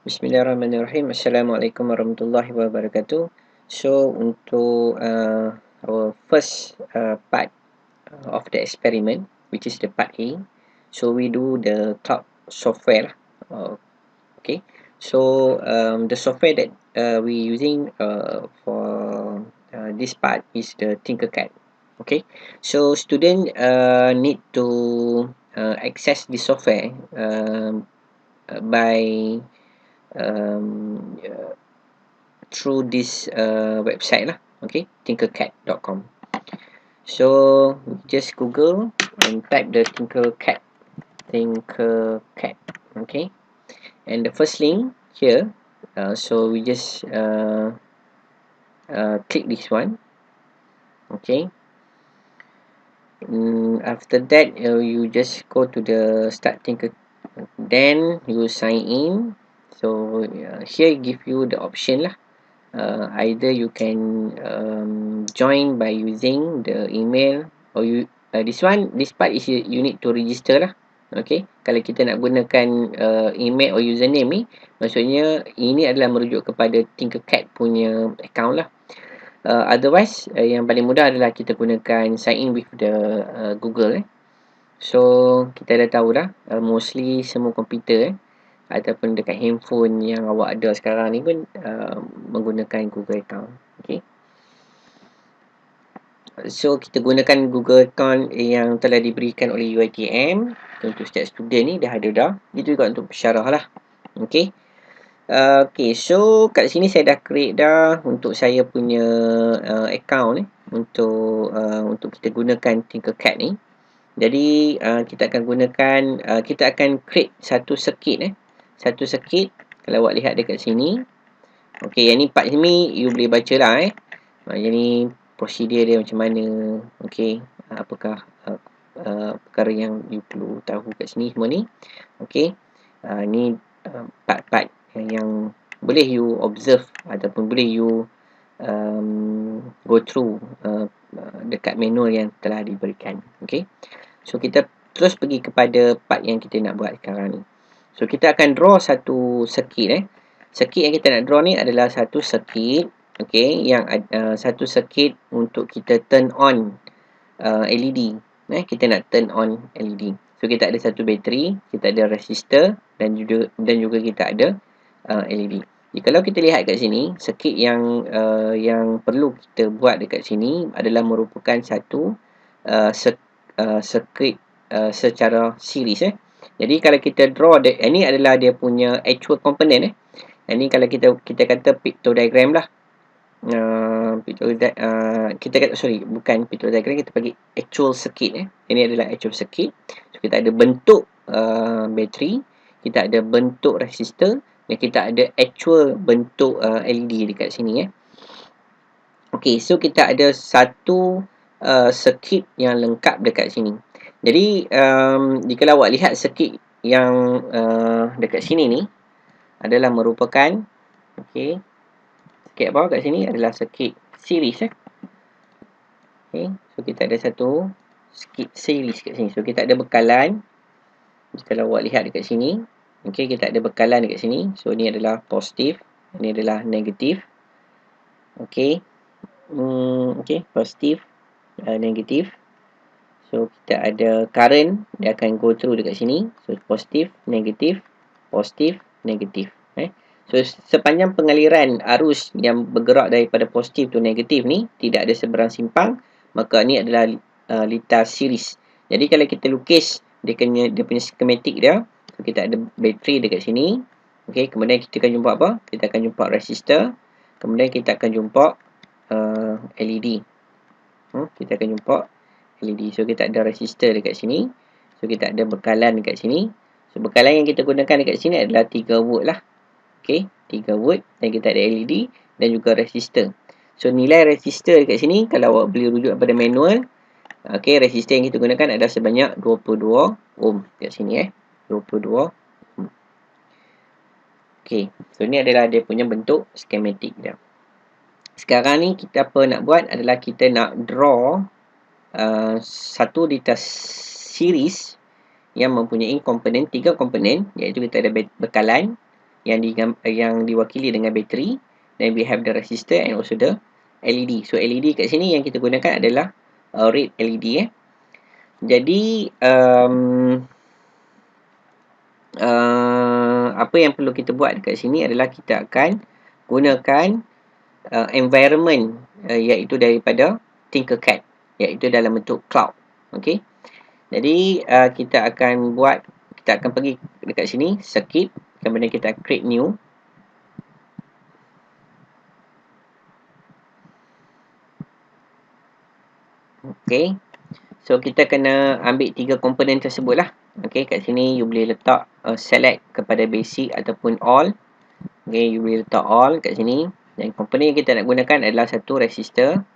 Bismillahirrahmanirrahim. Assalamualaikum warahmatullahi wabarakatuh. So untuk our first part of the experiment, which is the part A. So we do the cloud software lah. Okay. So the software that we using for this part is the Tinkercad. Okay. So student need to access the software by um, uh, through this website lah. Okay, tinkercad.com. So just Google and type the Tinkercad. Okay, and the first link here. So we just click this one. Okay. After that, you just go to the start Tinker. Then you sign in. So here give you the option lah. Either you can join by using the email, or this part is you need to register lah. Okay, kalau kita nak gunakan email or username ni, maksudnya ini adalah merujuk kepada Tinkercad punya account lah. Otherwise yang paling mudah adalah kita gunakan sign in with the Google. So kita dah tahu dah, mostly semua komputer ataupun dekat handphone yang awak ada sekarang ni pun menggunakan Google account. Okay. So kita gunakan Google account yang telah diberikan oleh UiTM. Untuk setiap student ni dah ada dah. Itu juga untuk pensyarah lah. Okay. Okay, so kat sini saya dah create dah untuk saya punya account ni untuk kita gunakan Tinkercad ni. Jadi kita akan gunakan kita akan create satu circuit satu circuit. Kalau awak lihat dekat sini, okey, yang ni part ni you boleh baca lah yang ni prosedur dia macam mana, okey, apakah perkara yang you perlu tahu kat sini semua ni. Okey, ni part-part yang boleh you observe ataupun boleh you go through dekat manual yang telah diberikan. Okey, so kita terus pergi kepada part yang kita nak buat sekarang ni. So kita akan draw satu circuit Circuit yang kita nak draw ni adalah satu circuit, okey, yang satu circuit untuk kita turn on LED. Kita nak turn on LED. So kita ada satu bateri, kita ada resistor dan juga kita ada LED. Jadi kalau kita lihat kat sini, circuit yang perlu kita buat dekat sini adalah merupakan satu circuit secara series Jadi kalau kita draw ini adalah dia punya actual component Ini kalau kita kata pictogram lah. Kita kata bukan pictogram, kita bagi actual circuit Ini adalah actual circuit. So kita ada bentuk bateri, kita ada bentuk resistor dan kita ada actual bentuk LED dekat sini Okey, so kita ada satu circuit yang lengkap dekat sini. Jadi jika awak lihat circuit yang dekat sini ni adalah merupakan circuit apa kat sini adalah circuit series Okey, so kita ada satu circuit series kat sini. So kita ada bekalan. Kalau awak lihat dekat sini, okey, kita ada bekalan dekat sini. So ni adalah positif, ini adalah negatif. Okey. Okey, positif, negatif. So kita ada current, dia akan go through dekat sini. So positif, negatif, negatif. So sepanjang pengaliran arus yang bergerak daripada positif to negatif ni tidak ada seberang simpang, maka ni adalah litar series. Jadi kalau kita lukis dia punya skematik dia, so kita ada bateri dekat sini. Okey, kemudian kita akan jumpa apa? Kita akan jumpa resistor. Kemudian kita akan jumpa LED. Kita akan jumpa LED. So kita ada resistor dekat sini. So kita ada bekalan dekat sini. So bekalan yang kita gunakan dekat sini adalah 3 volt lah. Okey, 3 volt dan kita ada LED dan juga resistor. So nilai resistor dekat sini kalau awak boleh rujuk pada manual, okey, resistor yang kita gunakan adalah sebanyak 22 ohm dekat sini 22 ohm. Okey, so ni adalah dia punya bentuk skematik dia. Sekarang ni kita apa nak buat adalah kita nak draw satu data series yang mempunyai komponen, 3 komponen, iaitu kita ada bekalan, yang diwakili dengan bateri. Then we have the resistor and also the LED. So LED kat sini yang kita gunakan adalah red LED. Jadi apa yang perlu kita buat dekat sini adalah kita akan gunakan environment iaitu daripada Tinkercad, iaitu dalam bentuk cloud. Okey. Jadi kita akan pergi dekat sini circuit, kemudian kita create new. Okey. So kita kena ambil 3 komponen tersebut lah. Okey, kat sini you boleh letak select kepada basic ataupun all. Okey, you boleh letak all kat sini. Dan komponen yang kita nak gunakan adalah satu resistor.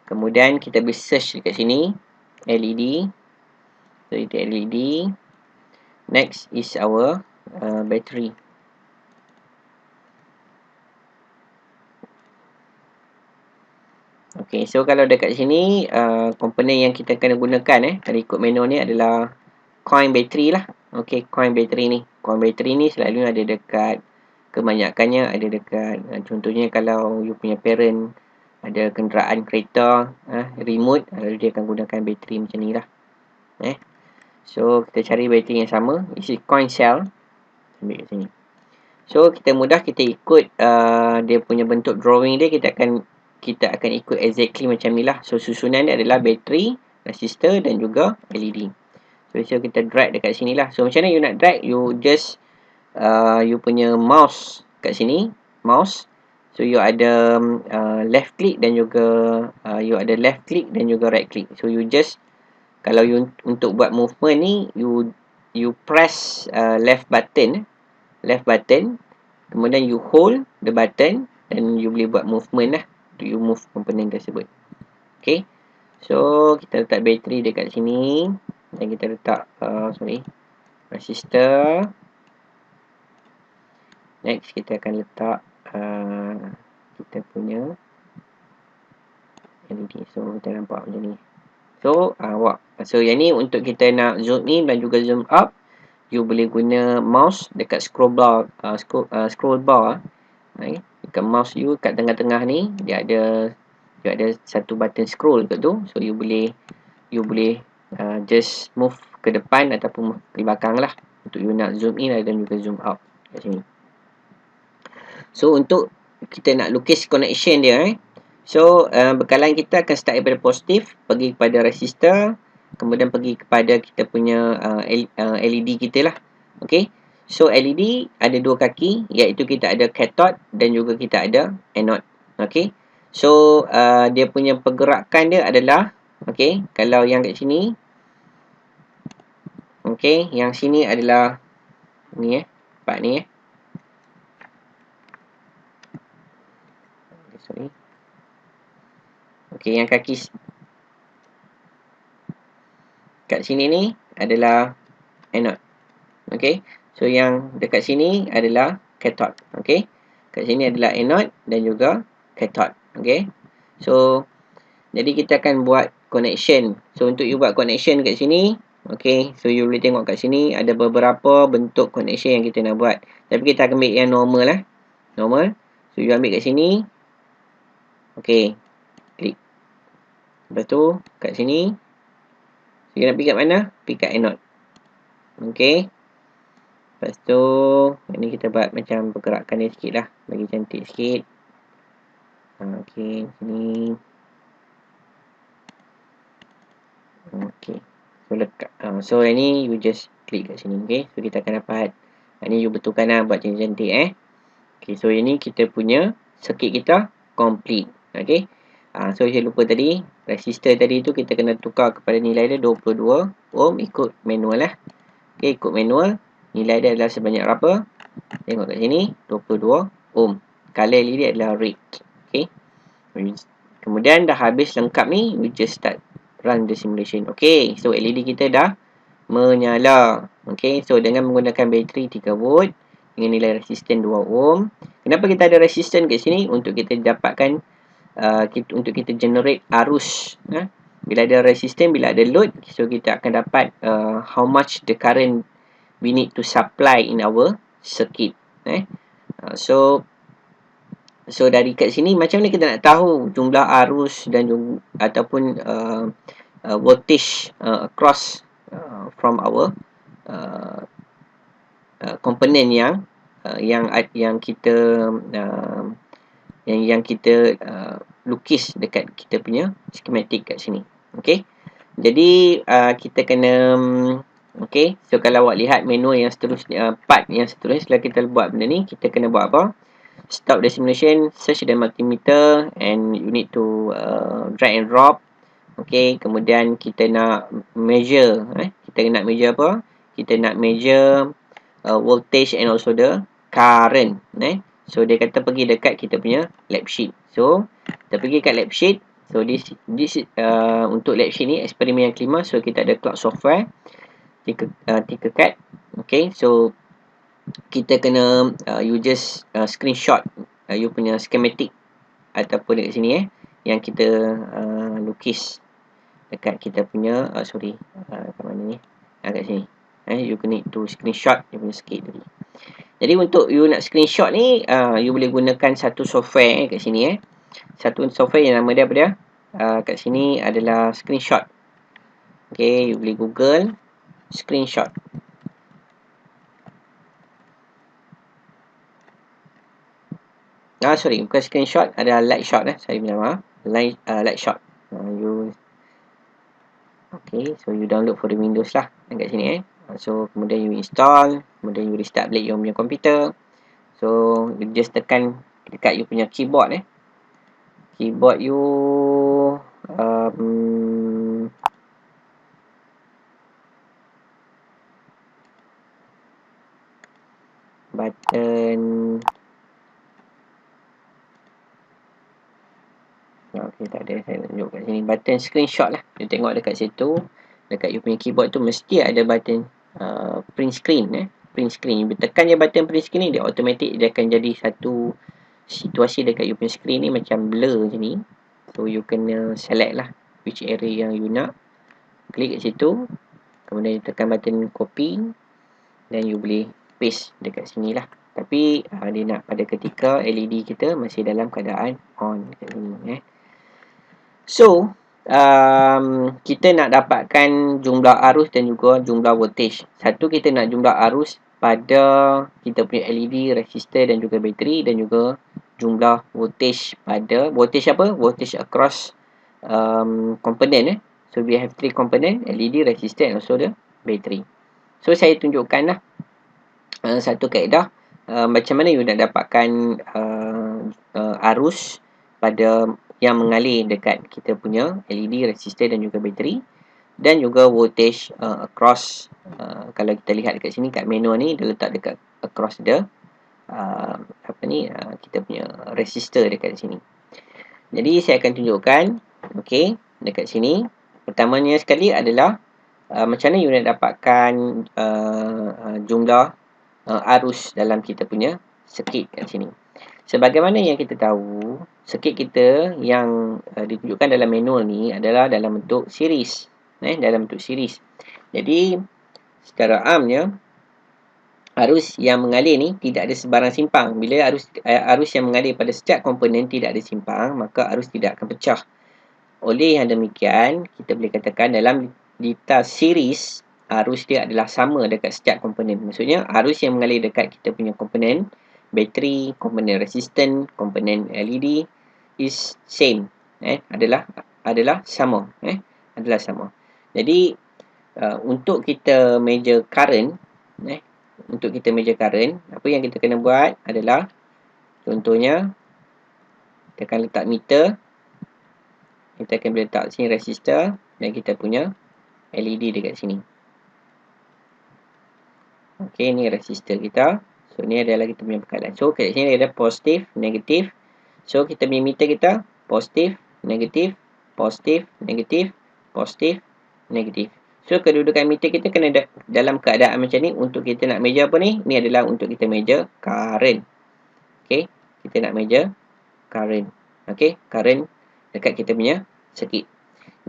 Kemudian kita boleh search dekat sini LED. So itu LED. Next is our battery. Okay, so kalau dekat sini komponen yang kita kena gunakan kalau ikut manual ni adalah coin battery lah. Okay, coin battery ni. Coin battery ni selalu ada dekat, kebanyakannya ada dekat contohnya kalau you punya parent ada kenderaan kereta remote, lalu dia akan gunakan bateri macam ni lah. So kita cari bateri yang sama. Isi coin cell. Ambil kat sini. So kita mudah, kita ikut dia punya bentuk drawing dia, kita akan ikut exactly macam ni lah. So susunan dia adalah bateri, resistor dan juga LED. So kita drag dekat sini lah. So macam mana you nak drag? You just you punya mouse kat sini, mouse. So you ada left click dan juga right click. So you just, kalau you untuk buat movement ni, you press left button, kemudian you hold the button dan you boleh buat movement lah. You move komponen tersebut. Okay. So kita letak bateri dekat sini dan kita letak resistor. Next kita akan letak kita punya LED. So kita nampak macam ni. So so yang ni untuk kita nak zoom in dan juga zoom up, you boleh guna mouse dekat scroll bar. Dekat mouse you kat tengah-tengah ni dia ada satu button scroll kat tu. So you boleh just move ke depan ataupun move ke belakang lah untuk you nak zoom in dan juga zoom out kat sini. So untuk kita nak lukis connection dia so bekalan kita akan start daripada positif, pergi kepada resistor, kemudian pergi kepada kita punya LED kita lah. Okay. So LED ada dua kaki, iaitu kita ada cathode dan juga kita ada anode. Okay. So dia punya pergerakan dia adalah, okay, kalau yang kat sini, okay, yang sini adalah ni part ni sorry. Okay, yang kaki kat sini ni adalah anode. Okay. So yang dekat sini adalah cathode. Okay. Kat sini adalah anode dan juga cathode. Okay. So jadi kita akan buat connection. So untuk you buat connection kat sini, okay, so you boleh tengok kat sini ada beberapa bentuk connection yang kita nak buat. Tapi kita akan ambil yang normal lah. Normal. So you ambil kat sini. Okay. Klik. Lepas tu kat sini. So you nak pergi kat mana? Pergi kat anode. Okay. Lepas tu ini kita buat macam pergerakan dia sikit lah, bagi cantik sikit. Okay, sini. Okay. So lekat. So ini you just klik kat sini. Okay. So kita akan dapat. Ini you betulkan lah buat cantik-cantik Okay. So ini kita punya circuit kita complete. Okay. So saya lupa tadi, resistor tadi tu kita kena tukar kepada nilai dia 22 ohm ikut manual lah. Okay, ikut manual. Nilai dia adalah sebanyak berapa? Tengok kat sini, 22 ohm. Color LED adalah red. Okay. Kemudian dah habis lengkap ni, we just start run the simulation. Okay, so LED kita dah menyala. Okay, so dengan menggunakan bateri 3 volt dengan nilai resisten 2 ohm. Kenapa kita ada resisten kat sini? Untuk kita dapatkan untuk kita generate arus. Bila ada resisten, bila ada load, so kita akan dapat how much the current we need to supply in our circuit. So dari kat sini macam mana kita nak tahu jumlah arus dan ataupun voltage across from our uh, komponen yang kita uh, yang kita lukis dekat kita punya schematic kat sini. Okey. Jadi kita kena okey. So kalau awak lihat manual yang seterusnya, part yang seterusnya setelah kita buat benda ni, kita kena buat apa? Stop the simulation, search the multimeter, and you need to drag and drop. Okey, kemudian kita nak measure, kita nak measure apa? Kita nak measure voltage and also the current, So dia kata pergi dekat kita punya lab sheet. So kita pergi kat lab sheet. So this untuk lab sheet ni eksperimen yang kelima. So kita ada cloud software, Tinkercad. Okay, so kita kena you just screenshot you punya schematic ataupun dekat sini yang kita lukis dekat kita punya kat mana ni, kat sini. You need to screenshot you punya skit tadi. Jadi untuk you nak screenshot ni, you boleh gunakan satu software kat sini. Satu software yang nama dia apa dia? Kat sini adalah screenshot. Okay, you boleh Google screenshot. Sorry, bukan screenshot, ada Lightshot. Saya minta maaf. Lightshot. Okay, so you download for the Windows lah kat sini. So kemudian you install, kemudian you restart balik you punya komputer. So you just tekan dekat you punya keyboard keyboard you button okay, tak ada, saya tunjuk kat sini button screenshot lah. You tengok dekat situ, dekat you punya keyboard tu mesti ada button print screen. Print screen, you tekan je button print screen ni, dia automatic dia akan jadi satu situasi dekat you punya screen ni macam blur macam ni. So you kena select lah which area yang you nak, klik kat situ, kemudian you tekan button copy, dan you boleh paste dekat sini lah. Tapi dia nak pada ketika LED kita masih dalam keadaan on dekat sini. So kita nak dapatkan jumlah arus dan juga jumlah voltage. Satu, kita nak jumlah arus pada kita punya LED, resistor dan juga bateri, dan juga jumlah voltage pada voltage apa? Voltage across component. So we have 3 component, LED, resistor and also the battery. So saya tunjukkan lah satu kaedah macam mana you nak dapatkan arus pada yang mengalir dekat kita punya LED, resistor dan juga bateri, dan juga voltage across. Kalau kita lihat dekat sini kat manual ni, dia letak dekat across the kita punya resistor dekat sini. Jadi saya akan tunjukkan dekat sini. Pertamanya sekali adalah macam mana you nak dapatkan jumlah arus dalam kita punya circuit kat sini. Sebagaimana yang kita tahu, circuit kita yang ditunjukkan dalam manual ni adalah dalam bentuk series. Dalam bentuk series. Jadi secara amnya, arus yang mengalir ni tidak ada sebarang simpang. Bila arus yang mengalir pada setiap komponen tidak ada simpang, maka arus tidak akan pecah. Oleh yang demikian, kita boleh katakan dalam data series, arus dia adalah sama dekat setiap komponen. Maksudnya, arus yang mengalir dekat kita punya komponen bateri, komponen resistan, komponen LED is same. Adalah sama. Adalah sama. Jadi, untuk kita measure current, apa yang kita kena buat adalah, contohnya, kita akan letak meter, kita akan letak sini resistor, dan kita punya LED dekat sini. Okey, ni resistor kita. So, ni adalah kita punya bekalan. So, kat sini ada positif, negatif. So, kita punya meter kita positif, negatif, positif, negatif, positif, negatif. So, kedudukan meter kita kena dalam keadaan macam ni untuk kita nak measure apa ni? Ni adalah untuk kita measure current. Okey, kita nak measure current. Okey, current dekat kita punya circuit.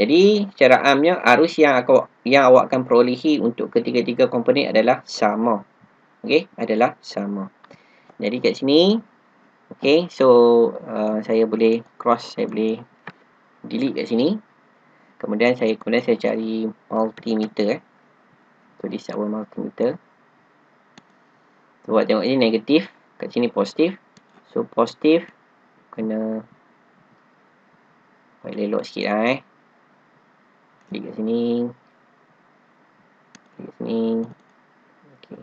Jadi, secara amnya, arus yang awak akan perolehi untuk ketiga-tiga komponen adalah sama. Okey, adalah sama. Jadi kat sini, okay, so saya boleh cross, saya boleh delete kat sini. Kemudian saya cari multimeter. So this is our multimeter. So buat tengok ni negatif, kat sini positif. So positif kena buat elok sikit lah Klik kat sini. Klik kat sini. Okay.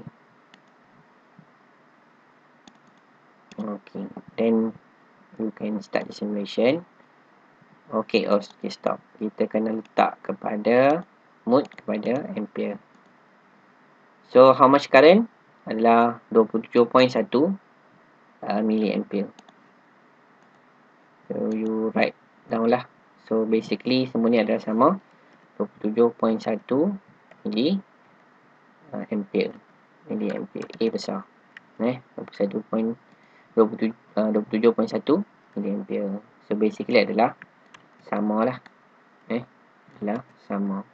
Okay. Then you can start the simulation. Okay, okay, stop. Kita kena letak kepada mode kepada ampere. So how much current? Adalah 27.1 milliampere. So you write down lah. So basically semua ni adalah sama 27.1 milliampere. A besar. 27.1 milliampere. So basically adalah sama lah. Adalah sama.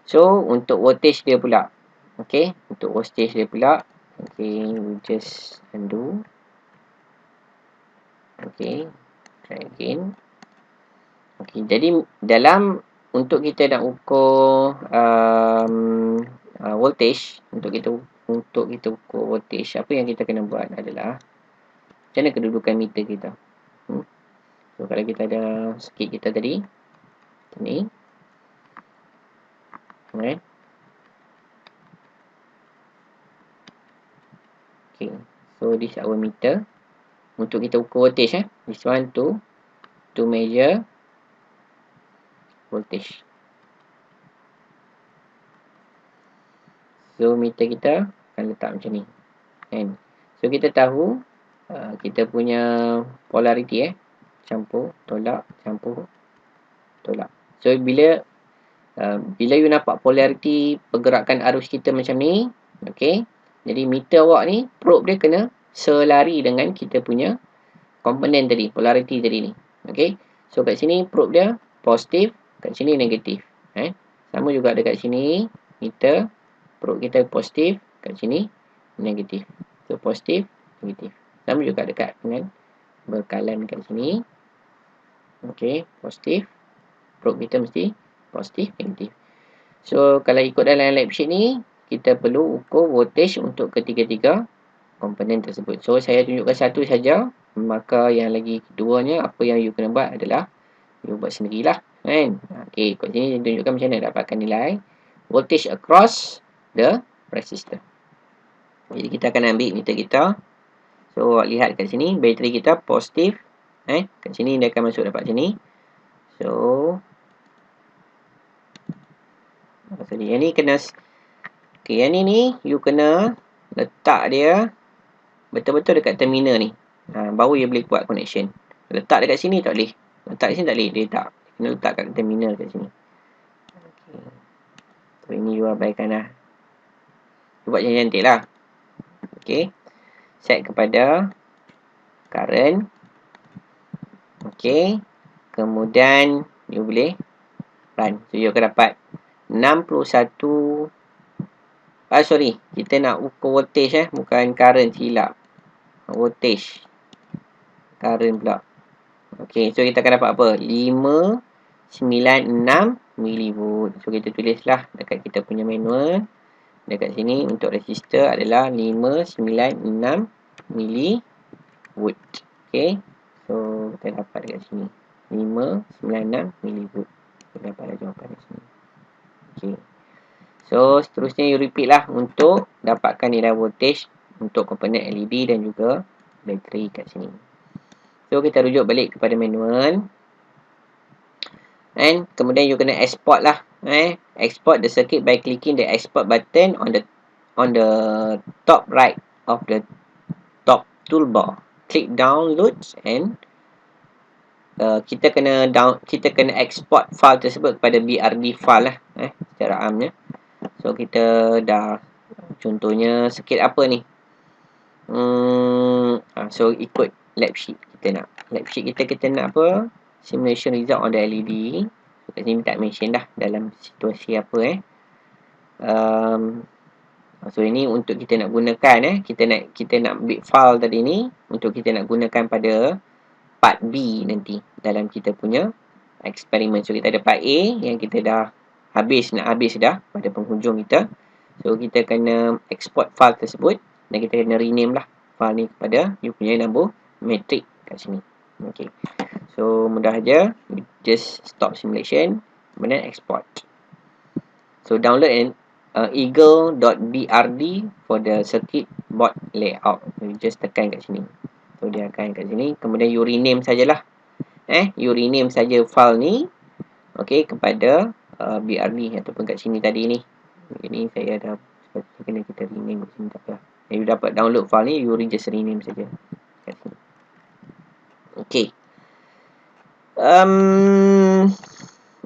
So untuk voltage dia pula. Okay, untuk voltage dia pula. Okay, we just undo. Okay, try again. Okay, jadi dalam untuk kita nak ukur voltage, untuk kita ukur voltage, apa yang kita kena buat adalah macam mana kedudukan meter kita. So kalau kita ada circuit kita tadi ni, right? Okay, so this is our meter untuk kita ukur voltage. This one to measure voltage. So meter kita akan letak macam ni, kan? So kita tahu kita punya polarity campur, tolak, campur, tolak. So bila you nampak polarity pergerakan arus kita macam ni, okay, jadi meter awak ni, probe dia kena selari dengan kita punya komponen tadi, polarity tadi ni. Okay, so kat sini probe dia positif, kat sini negatif. Sama juga dekat sini, meter, probe kita positif, kat sini negatif. So positif, negatif. Sama juga dekat dengan berkalan kat sini. Okay, positif, probe kita mesti positif, negatif. So kalau ikut dalam lab sheet ni, kita perlu ukur voltage untuk ketiga-tiga komponen tersebut. So saya tunjukkan satu saja, maka yang lagi keduanya apa yang you kena buat adalah you buat sendirilah, kan? Okey, kat sini saya tunjukkan macam mana dapatkan nilai voltage across the resistor. Jadi kita akan ambil meter kita. So lihat kat sini bateri kita positif, kat sini dia akan masuk dapat sini. So sorry, yang ni kena yang ni you kena letak dia betul-betul dekat terminal ni. Baru dia boleh buat connection. Letak dekat sini tak boleh. Letak kat sini tak boleh. Dia tak. Kena letak kat terminal kat sini. Okay. So ini you abaikan lah. You buat yang cantik lah. Okay. Set kepada current. Okay. Kemudian you boleh run. So you akan dapat 61. Sorry. Kita nak ukur voltage bukan current, silap. Voltage. Current pula. Okay, so kita akan dapat apa? 596 milivolt. So kita tulislah dekat kita punya manual. Dekat sini untuk resistor adalah 596 milivolt. Okay, so kita dapat dekat sini 596 milivolt. Kita dapat jawapan di sini. Okay, so seterusnya you repeat lah untuk dapatkan nilai voltage untuk komponen LED dan juga bateri kat sini. So kita rujuk balik kepada manual. And kemudian you kena export lah. Export the circuit by clicking the export button on the top right of the top toolbar. Click downloads and kita kena export file tersebut kepada BRD file lah. Secara amnya. So kita dah contohnya circuit apa ni? So ikut lab sheet kita nak. Lab sheet kita nak apa? Simulation result on the LED. So, kat sini tak mention dah dalam situasi apa So ini untuk kita nak gunakan kita nak ambil file tadi ni untuk kita nak gunakan pada part B nanti dalam kita punya eksperimen. So kita ada part A yang kita dah nak habis dah pada penghujung kita. So kita kena export file tersebut dan kita kena rename lah file ni kepada you punya number metric kat sini. Okay. So mudah aja, just stop simulation kemudian export. So download and eagle.brd for the circuit board layout. So, you just tekan kat sini. So dia akan kat sini. Kemudian you rename sajalah. You rename saja file ni. Okay, kepada BRD ataupun kat sini tadi ni. Ini saya dah kena kita rename kat sini tak apa. You dapat download file ni, you just rename saja kat sini. Okay.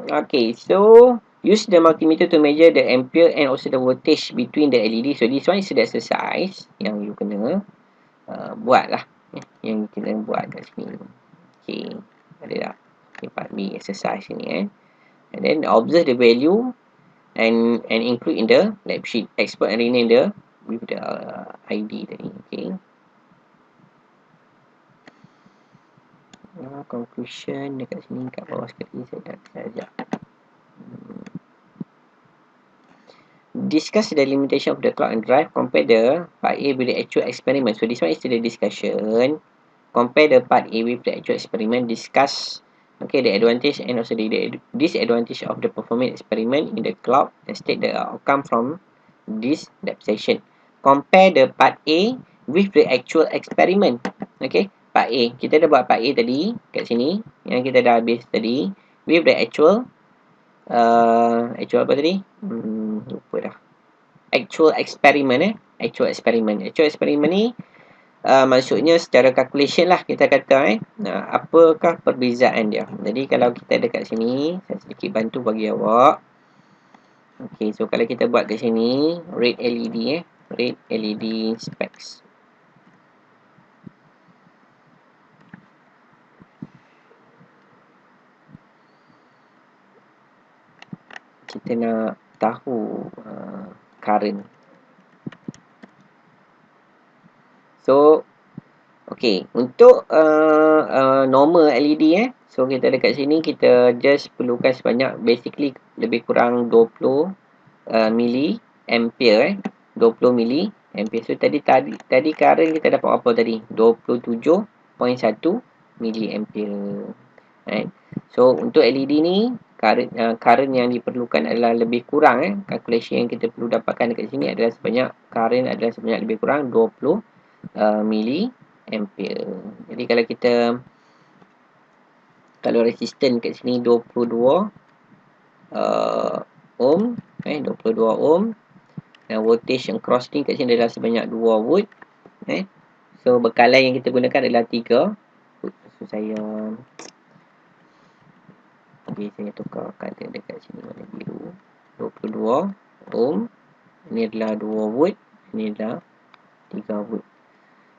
Okay, so use the multimeter to measure the ampere and also the voltage between the LED. So this one is the exercise yang you kena buat lah. Yang kita buat kat sini. Okay, ada tak? Okay, part B exercise ni And then observe the value and include in the lab sheet. Export and rename the with the ID tadi. Okay. Conclusion dekat sini kat bawah sekali saya dah discuss the limitation of the clock and drive. Compare the part A with the actual experiment. So this one is the discussion. Compare the part A with the actual experiment. Discuss the advantage and also the disadvantage of the performing experiment in the cloud and state the outcome from this lab session. Compare the part A with the actual experiment. Okay, part A. Kita dah buat part A tadi kat sini yang kita dah habis tadi with the actual apa tadi? Lupa dah. Actual experiment Actual experiment ni maksudnya secara calculation lah kita kata apakah perbezaan dia. Jadi kalau kita dekat sini saya sedikit bantu bagi awak. Okey, so kalau kita buat kat sini red LED red LED specs. Kita nak tahu current. So okey, untuk normal LED so kita dekat sini kita just perlukan sebanyak basically lebih kurang 20 mili ampere 20 mili ampere. So tadi current kita dapat apa tadi? 27.1 mili ampere. Right? So untuk LED ni current yang diperlukan adalah lebih kurang calculation yang kita perlu dapatkan dekat sini adalah sebanyak current adalah sebanyak lebih kurang 20 mili ampere. Jadi kalau resisten kat sini 22 ohm 22 ohm dan voltage yang cross ni kat sini adalah sebanyak 2 volt. So bekalan yang kita gunakan adalah 3. So saya tukar color dekat sini warna biru. 22 ohm. Ini adalah 2 volt. Ini adalah 3 volt.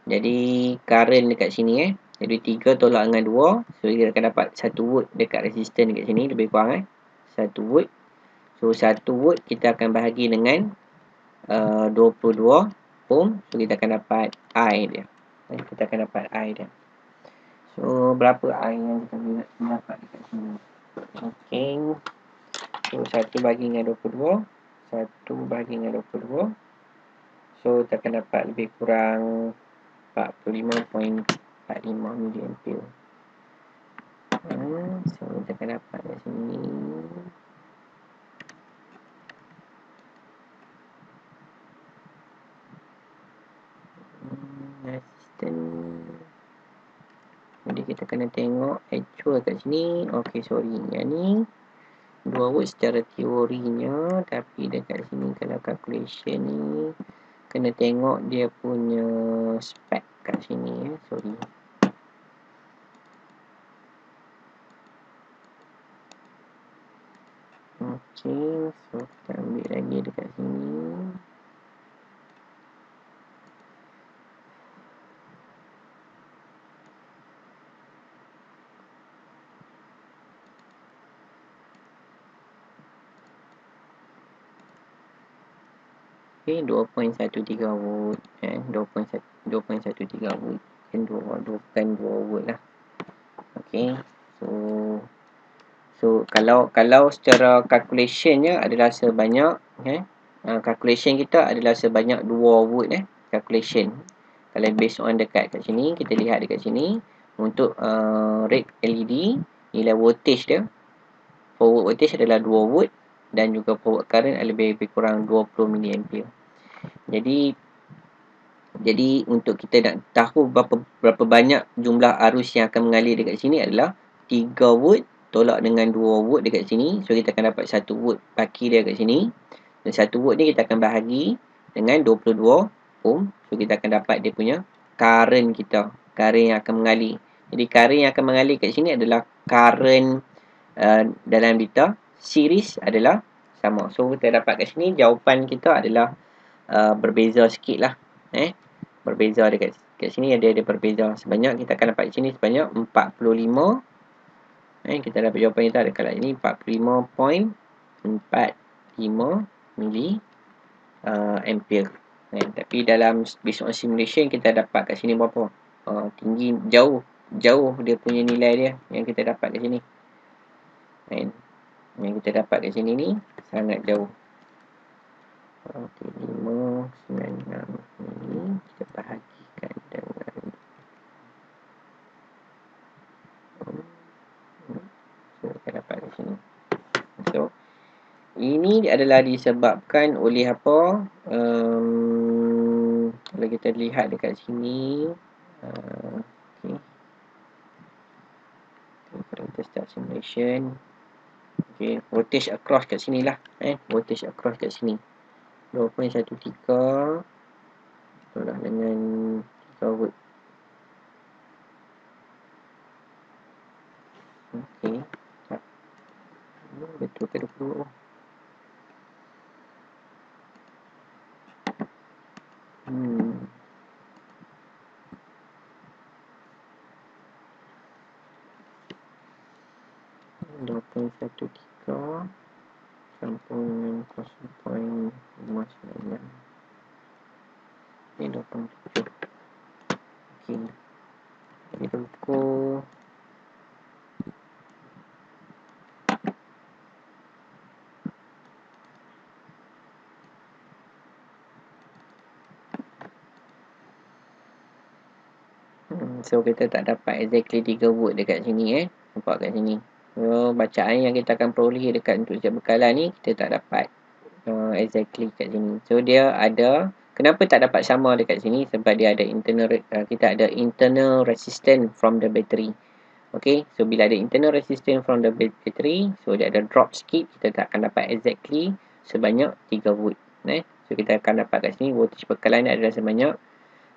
Jadi current dekat sini jadi 3 tolak dengan 2. So kita akan dapat 1 volt dekat resisten dekat sini lebih kurang 1 volt. So 1 volt kita akan bahagi dengan 22 ohm. So kita akan dapat I dia. Kita akan dapat I dia. So berapa I yang kita boleh dapat dekat sini? Okey. So 1 bahagi dengan 22. 1 bahagi dengan 22. So kita akan dapat lebih kurang 45.45 mili ampere. So kita akan dapat dari sini. Jadi kita kena tengok actual kat sini. Okey, sorry. Yang ni 2 volt secara teorinya, tapi dekat sini kalau calculation ni kena tengok dia punya spec kat sini sorry. Okey, so kita ambil lagi dekat sini. Okey, 2.13 volt. 2.13 volt. Kan 2 volt lah. Okey. So kalau secara calculationnya adalah sebanyak calculation kita adalah sebanyak 2 volt calculation. Kalau based on dekat kat sini, kita lihat dekat sini untuk red LED, nilai voltage dia, forward voltage adalah 2 volt dan juga forward current lebih kurang 20 mA. Jadi untuk kita nak tahu berapa banyak jumlah arus yang akan mengalir dekat sini adalah 3 volt tolak dengan 2 volt dekat sini. So kita akan dapat 1 volt baki dia dekat sini. Dan 1 volt ni kita akan bahagi dengan 22 ohm. So kita akan dapat dia punya current kita. Current yang akan mengalir. Jadi current yang akan mengalir kat sini adalah current dalam data series adalah sama. So kita dapat kat sini jawapan kita adalah berbeza sikit lah. Berbeza dekat sini ada berbeza sebanyak, kita akan dapat di sini sebanyak 45. Kita dapat jawapan kita ada kat ini 45.45 mili ampere. Tapi dalam based on simulation kita dapat kat sini berapa? Tinggi, jauh dia punya nilai dia yang kita dapat kat sini. Yang kita dapat kat sini ni sangat jauh. 596 ini kita bahagikan dengan kita dapat di sini. So ini adalah disebabkan oleh apa? Kalau kita lihat dekat sini, kita start simulation. Voltage across kat sini lah. Voltage across kat sini 2.13 tolak dengan 3 volt. Okey. Betul ke 20? Hmm. .13 campur dengan 0.59. Ini 27. Okey. Kita ukur so kita tak dapat exactly 3 volt dekat sini nampak kat sini. So bacaan yang kita akan peroleh dekat untuk setiap bekalan ni kita tak dapat exactly kat sini. So dia ada, kenapa tak dapat sama dekat sini? Sebab dia ada kita ada internal resistance from the battery. Okay, so bila ada internal resistance from the battery, so dia ada drop sikit, kita tak akan dapat exactly sebanyak 3 volt. So kita akan dapat kat sini voltage bekalan ni adalah sebanyak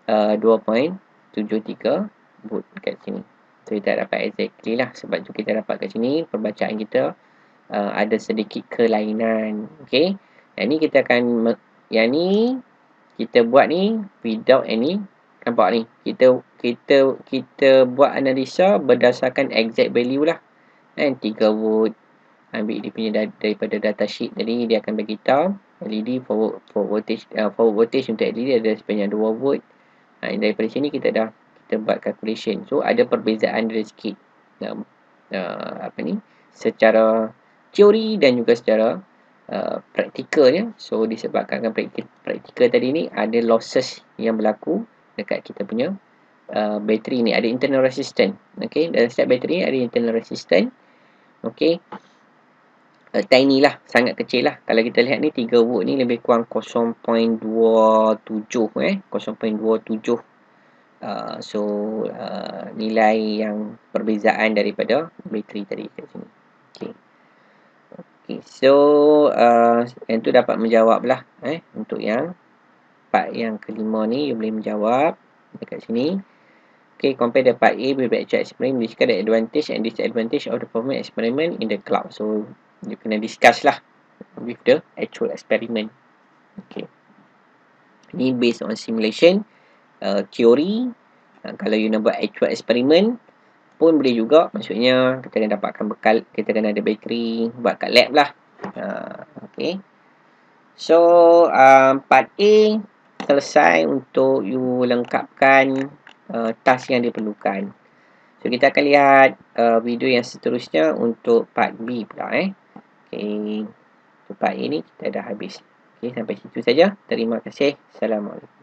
2.73 volt kat sini. So kita dapat exactly lah, sebab tu kita dapat kat sini perbacaan kita ada sedikit kelainan. Okay, yang ni kita akan kita buat ni without any, nampak ni, kita buat analisa berdasarkan exact value lah. 3 volt, ambil dia punya daripada data sheet tadi, dia akan bagi tahu LED forward voltage untuk LED ada sebanyak 2 volt. Daripada sini kita buat calculation. So ada perbezaan dia sikit secara teori dan juga secara praktikalnya. So disebabkan praktikal tadi ni ada losses yang berlaku dekat kita punya bateri ni, ada internal resistance. Okay, dalam setiap bateri ni ada internal resistance. Okay, tiny lah, sangat kecil lah. Kalau kita lihat ni 3 volt ni lebih kurang 0.27 0.27 so nilai yang perbezaan daripada bateri tadi kat sini. Okay, so yang tu dapat menjawab lah untuk yang part yang kelima ni, you boleh menjawab dekat sini. Okay, compare the part A with the actual experiment, discuss the advantage and disadvantage of the performance experiment in the cloud. So you kena discuss lah with the actual experiment. Okay, ni based on simulation, teori. Kalau you nak buat actual experiment pun boleh juga, maksudnya kita kena dapatkan bekal, kita kena ada bateri buat kat lab lah. Okay, So, part A selesai untuk you lengkapkan task yang diperlukan. So, kita akan lihat video yang seterusnya untuk part B pula. Okay. So, part A ni kita dah habis. Okay, sampai situ saja. Terima kasih. Assalamualaikum.